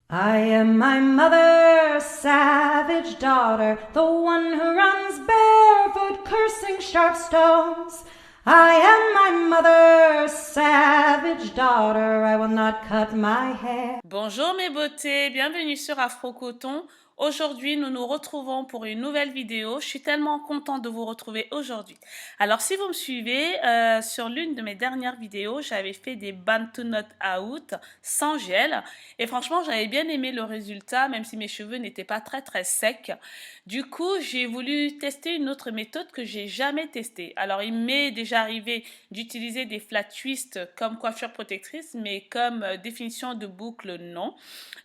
I am my mother's savage daughter, the one who runs barefoot, cursing sharp stones. I am my mother's savage daughter, I will not cut my hair. Bonjour mes beautés, bienvenue sur Afro Coton. Aujourd'hui, nous nous retrouvons pour une nouvelle vidéo. Je suis tellement contente de vous retrouver aujourd'hui. Alors, si vous me suivez, sur l'une de mes dernières vidéos, j'avais fait des Bantu Knot Out sans gel. Et franchement, j'avais bien aimé le résultat, même si mes cheveux n'étaient pas très secs. Du coup, j'ai voulu tester une autre méthode que j'ai jamais testée. Alors, il m'est déjà arrivé d'utiliser des flat twists comme coiffure protectrice, mais comme définition de boucle, non.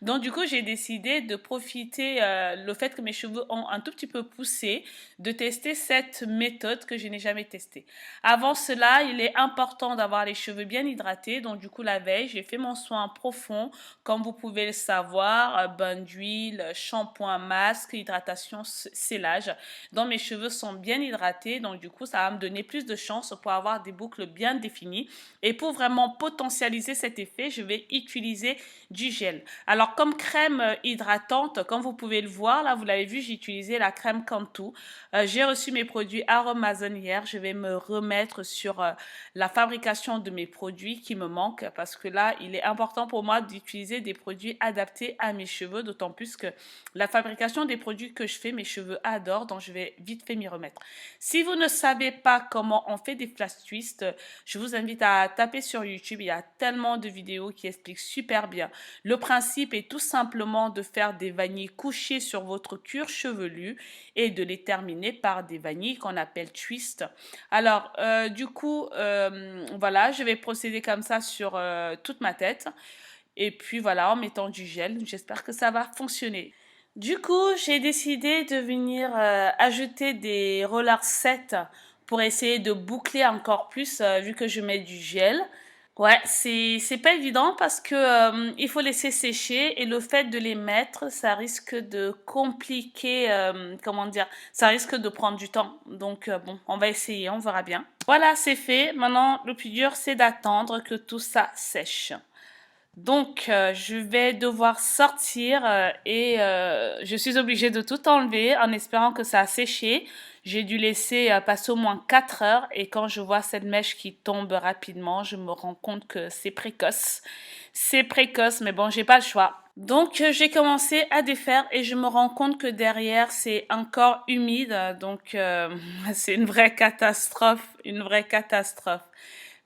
Donc, du coup, j'ai décidé de profiter le fait que mes cheveux ont un tout petit peu poussé, de tester cette méthode que je n'ai jamais testée. Avant cela, il est important d'avoir les cheveux bien hydratés. Donc, du coup, la veille, j'ai fait mon soin profond, comme vous pouvez le savoir, bain d'huile, shampoing, masque, hydratation, scellage. Donc, mes cheveux sont bien hydratés. Donc, du coup, ça va me donner plus de chance pour avoir des boucles bien définies. Et pour vraiment potentialiser cet effet, je vais utiliser du gel. Alors, comme crème hydratante, comme vous pouvez le voir, là, vous l'avez vu, j'ai utilisé la crème Cantu. J'ai reçu mes produits Aromazone hier. Je vais me remettre sur la fabrication de mes produits qui me manquent parce que là, il est important pour moi d'utiliser des produits adaptés à mes cheveux, d'autant plus que la fabrication des produits que je fais, mes cheveux adorent, donc je vais vite fait m'y remettre. Si vous ne savez pas comment on fait des flat twists, je vous invite à taper sur YouTube. Il y a tellement de vidéos qui expliquent super bien. Le principe est tout simplement de faire des vanilles couchées sur votre cuir chevelu et de les terminer par des vanilles qu'on appelle twists. Alors, du coup, voilà, je vais procéder comme ça sur toute ma tête. Et puis voilà, en mettant du gel, j'espère que ça va fonctionner. Du coup, j'ai décidé de venir ajouter des rollers 7 pour essayer de boucler encore plus vu que je mets du gel. Ouais, c'est pas évident parce que il faut laisser sécher et le fait de les mettre, ça risque de compliquer, comment dire, ça risque de prendre du temps. Donc bon, on va essayer, on verra bien. Voilà, c'est fait. Maintenant, le plus dur, c'est d'attendre que tout ça sèche. Donc, je vais devoir sortir et je suis obligée de tout enlever en espérant que ça a séché. J'ai dû laisser passer au moins 4 heures et quand je vois cette mèche qui tombe rapidement, je me rends compte que c'est précoce. C'est précoce, mais bon, j'ai pas le choix. Donc, j'ai commencé à défaire et je me rends compte que derrière, c'est encore humide. Donc, c'est une vraie catastrophe, une vraie catastrophe.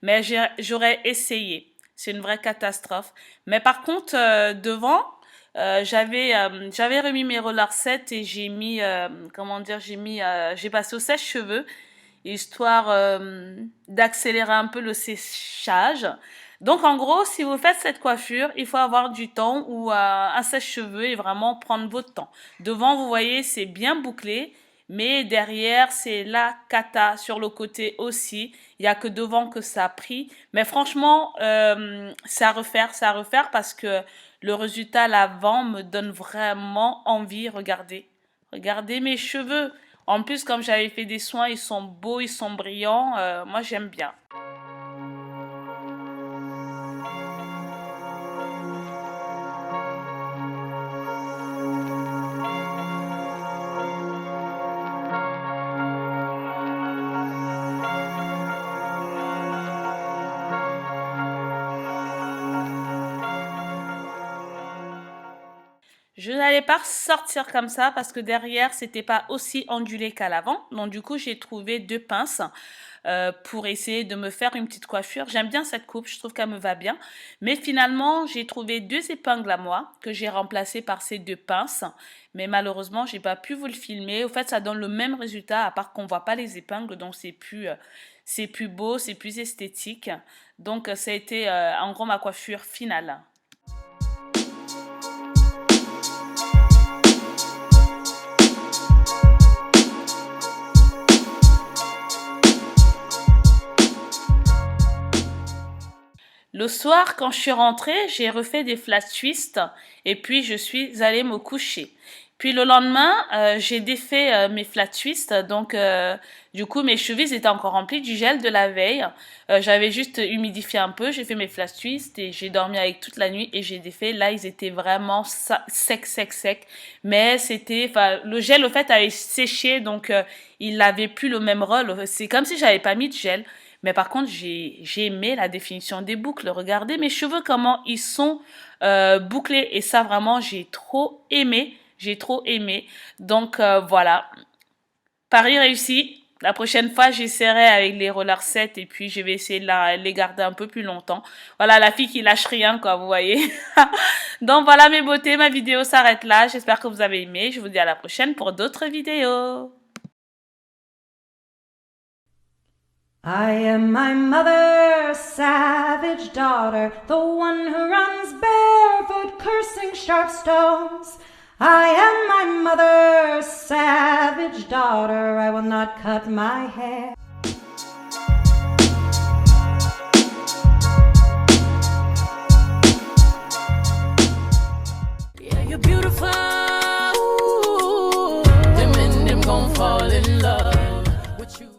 Mais j'aurais essayé. C'est une vraie catastrophe. Mais par contre, devant, j'avais remis mes rollers 7 et j'ai mis, comment dire, j'ai passé au sèche-cheveux, histoire d'accélérer un peu le séchage. Donc en gros, si vous faites cette coiffure, il faut avoir du temps ou un sèche-cheveux et vraiment prendre votre temps. Devant, vous voyez, c'est bien bouclé. Mais derrière, c'est la cata sur le côté aussi. Il n'y a que devant que ça a pris. Mais franchement, c'est à refaire parce que le résultat à l'avant me donne vraiment envie. Regardez. Regardez mes cheveux. En plus, comme j'avais fait des soins, ils sont beaux, ils sont brillants. Moi, j'aime bien. Je n'allais pas sortir comme ça parce que derrière, c'était pas aussi ondulé qu'à l'avant. Donc du coup, j'ai trouvé 2 pinces pour essayer de me faire une petite coiffure. J'aime bien cette coupe, je trouve qu'elle me va bien. Mais finalement, j'ai trouvé 2 épingles à moi que j'ai remplacées par ces 2 pinces. Mais malheureusement, j'ai pas pu vous le filmer. Au fait, ça donne le même résultat à part qu'on voit pas les épingles, donc c'est plus beau, c'est plus esthétique. Donc ça a été en gros ma coiffure finale. Le soir, quand je suis rentrée, j'ai refait des flat twists et puis je suis allée me coucher. Puis le lendemain, j'ai défait mes flat twists, donc du coup mes chevilles étaient encore remplies du gel de la veille. J'avais juste humidifié un peu, j'ai fait mes flat twists et j'ai dormi avec toute la nuit et j'ai défait. Là, ils étaient vraiment secs, mais c'était, enfin, le gel au fait avait séché, donc il n'avait plus le même rôle. C'est comme si j'avais pas mis de gel. Mais par contre, j'ai aimé la définition des boucles. Regardez mes cheveux, comment ils sont bouclés. Et ça, vraiment, j'ai trop aimé. J'ai trop aimé. Donc, voilà. Pari réussi. La prochaine fois, j'essaierai avec les rollers 7 et puis je vais essayer de les garder un peu plus longtemps. Voilà, la fille qui lâche rien, quoi, vous voyez. Donc, voilà mes beautés. Ma vidéo s'arrête là. J'espère que vous avez aimé. Je vous dis à la prochaine pour d'autres vidéos. I am my mother's savage daughter, the one who runs barefoot, cursing sharp stones. I am my mother's savage daughter, I will not cut my hair. Yeah, you're beautiful.